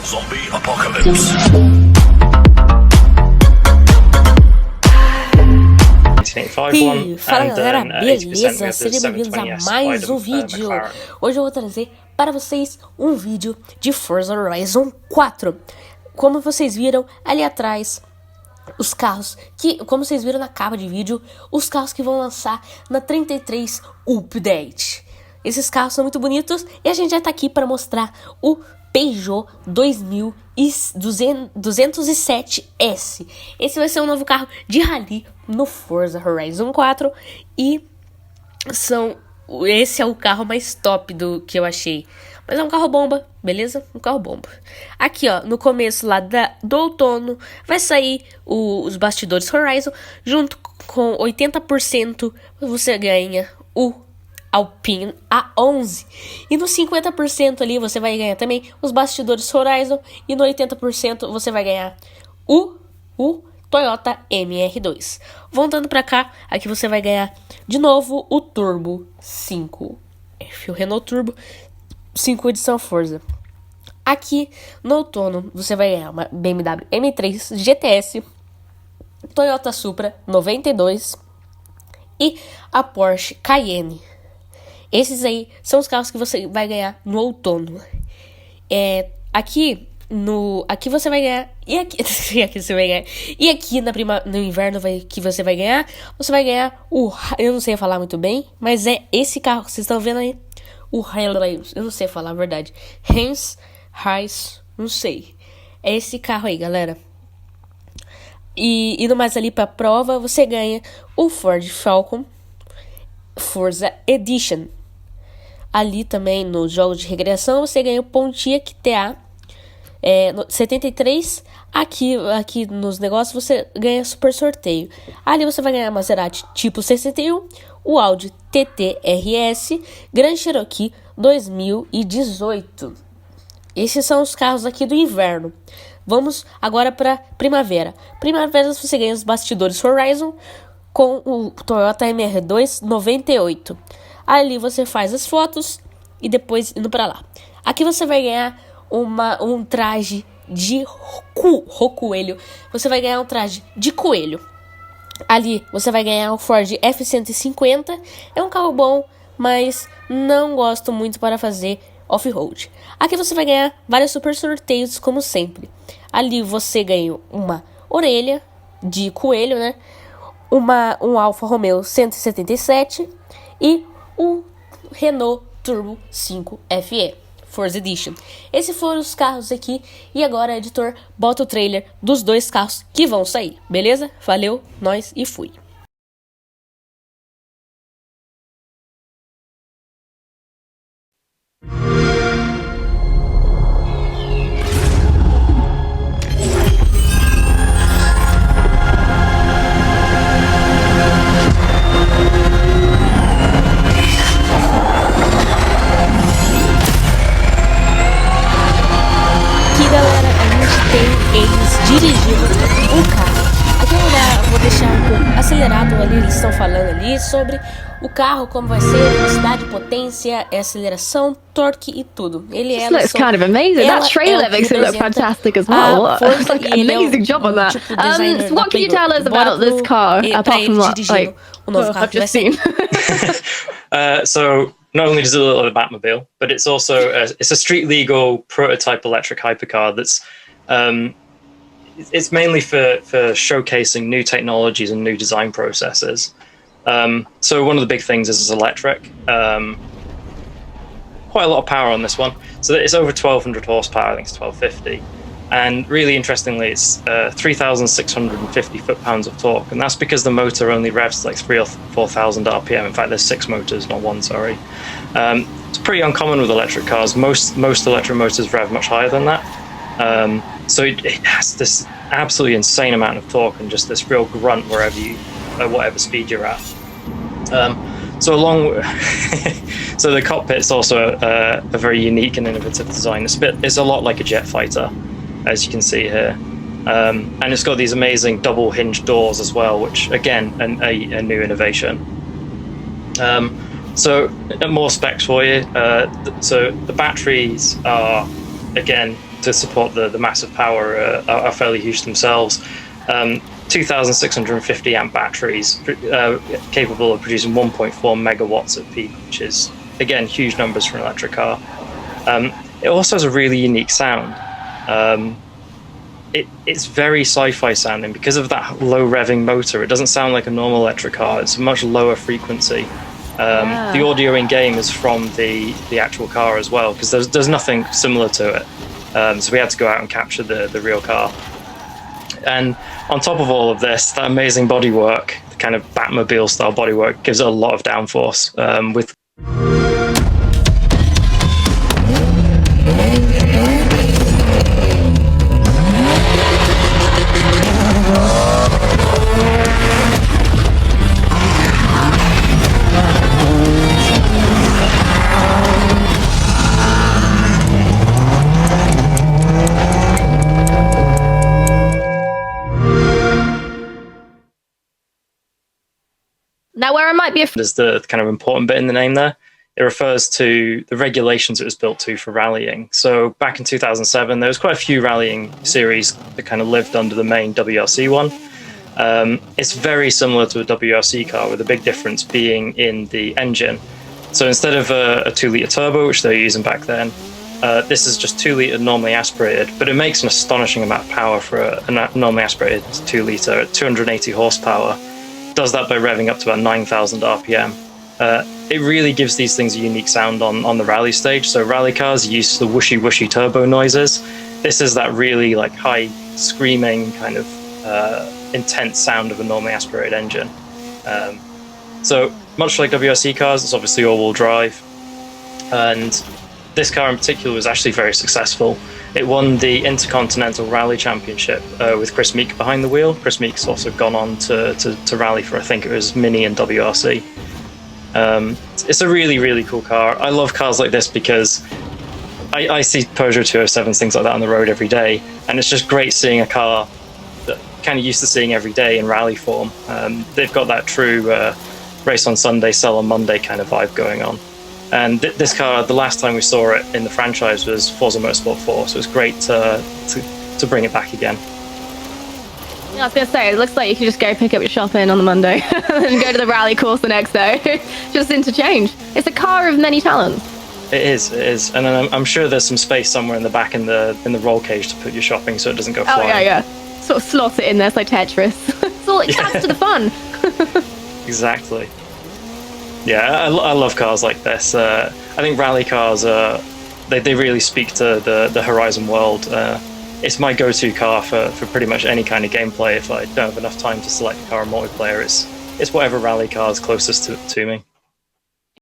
Zombie Apocalypse. E fala galera, beleza? Sejam bem-vindos a mais um vídeo. Hoje eu vou trazer para vocês um vídeo de Forza Horizon 4. Como vocês viram ali atrás, os carros que, como vocês viram na capa de vídeo, os carros que vão lançar na 33 Update. Esses carros são muito bonitos e a gente já tá aqui para mostrar o Peugeot 207S. Esse vai ser um novo carro de rally no Forza Horizon 4 e esse é o carro mais top do que eu achei. Mas é um carro bomba, beleza? Um carro bomba. Aqui, ó, no começo lá do outono, vai sair os bastidores Horizon. Junto com 80% você ganha o Alpine A11. E no 50% ali você vai ganhar também os bastidores Horizon. E no 80% você vai ganhar o Toyota MR2. Voltando pra cá, aqui você vai ganhar de novo o Turbo 5F, o Renault Turbo 5 edição Forza. Aqui no outono você vai ganhar uma BMW M3 GTS, Toyota Supra 92 e a Porsche Cayenne. Esses aí são os carros que você vai ganhar no outono. Aqui você vai ganhar e aqui você vai ganhar. E aqui no inverno que você vai ganhar eu não sei falar muito bem, mas é esse carro que vocês estão vendo aí. Eu não sei falar a verdade. Não sei. É esse carro aí, galera. E indo mais ali pra prova, você ganha o Ford Falcon Forza Edition. Ali também nos jogos de regressão você ganha o Pontiac TA 73. Aqui nos negócios você ganha super sorteio. Ali você vai ganhar Maserati tipo 61, o Audi TT RS Grand Cherokee 2018. Esses são os carros aqui do inverno. Vamos agora para primavera. Primavera você ganha os bastidores Horizon com o Toyota MR2 98. Ali você faz as fotos e depois indo para lá. Aqui você vai ganhar um traje de coelho. Você vai ganhar um traje de coelho. Ali você vai ganhar o Ford F-150. É um carro bom, mas não gosto muito para fazer off-road. Aqui você vai ganhar vários super sorteios, como sempre. Ali você ganha uma orelha de coelho, né? Um Alfa Romeo 177 e um Renault Turbo 5FE Forza Edition. Esses foram os carros aqui. E agora, editor, bota o trailer dos dois carros que vão sair. Beleza? Valeu, nós e fui. Eles dirigindo o carro. Aqui eu vou deixar um pouco acelerado ali. Eles estão falando ali sobre o carro, como vai ser, velocidade, potência, aceleração, torque e tudo. This looks kind of amazing. That trailer makes it look fantastic as well. Like amazing job on that. So what can you tell us about this car apart from what I've just seen? So not only does it look like a Batmobile, but it's also it's a street legal prototype electric hypercar that's it's mainly for showcasing new technologies and new design processes. So one of the big things is it's electric. Quite a lot of power on this one. So it's over 1,200 horsepower, I think it's 1,250. And really interestingly, it's 3,650 foot-pounds of torque. And that's because the motor only revs like 3,000 or 4,000 RPM. In fact, there's 6 motors, not 1, sorry. It's pretty uncommon with electric cars. Most electric motors rev much higher than that. So it has this absolutely insane amount of torque and just this real grunt whatever speed you're at. So the cockpit's also a very unique and innovative design. It's a lot like a jet fighter, as you can see here. And it's got these amazing double hinge doors as well, which again, a new innovation. So more specs for you. So the batteries are again to support the massive power are fairly huge themselves. 2,650 amp batteries capable of producing 1.4 megawatts at peak, which is, again, huge numbers for an electric car. It also has a really unique sound. It's very sci-fi sounding because of that low revving motor. It doesn't sound like a normal electric car. It's a much lower frequency. The audio in game is from the actual car as well, because there's nothing similar to it. So we had to go out and capture the real car. And on top of all of this, that amazing bodywork, the kind of Batmobile style bodywork, gives it a lot of downforce. With now, where I might be there's the kind of important bit in the name there. It refers to the regulations it was built to for rallying. So back in 2007, there was quite a few rallying series that kind of lived under the main WRC one. It's very similar to a WRC car, with the big difference being in the engine. So instead of a 2-litre turbo, which they were using back then, this is just 2-litre normally aspirated, but it makes an astonishing amount of power for a normally aspirated 2-litre at 280 horsepower. Does that by revving up to about 9,000 RPM. It really gives these things a unique sound on the rally stage. So rally cars use the whooshy turbo noises. This is that really like high screaming kind of intense sound of a normally aspirated engine. So much like WRC cars, it's obviously all-wheel drive, and this car in particular was actually very successful. It won the Intercontinental Rally Championship with Chris Meek behind the wheel. Chris Meek's also gone on to rally for, I think it was Mini and WRC. It's a really, really cool car. I love cars like this because I see Peugeot 207s, things like that on the road every day, and it's just great seeing a car that I'm kind of used to seeing every day in rally form. They've got that true race on Sunday, sell on Monday kind of vibe going on. And this car, the last time we saw it in the franchise was Forza Motorsport 4, so it's great to bring it back again. Yeah, I was going to say, it looks like you could just go pick up your shopping on the Monday and go to the rally course the next day. Just interchange. It's a car of many talents. It is. And then I'm sure there's some space somewhere in the back in the roll cage to put your shopping so it doesn't go flying. Oh, yeah. Sort of slot it in there, it's like Tetris. It adds to the fun. Exactly. Yeah, I love cars like this. I think rally cars, they really speak to the Horizon world. It's my go-to car for pretty much any kind of gameplay. If I don't have enough time to select a car in multiplayer, it's whatever rally car is closest to me.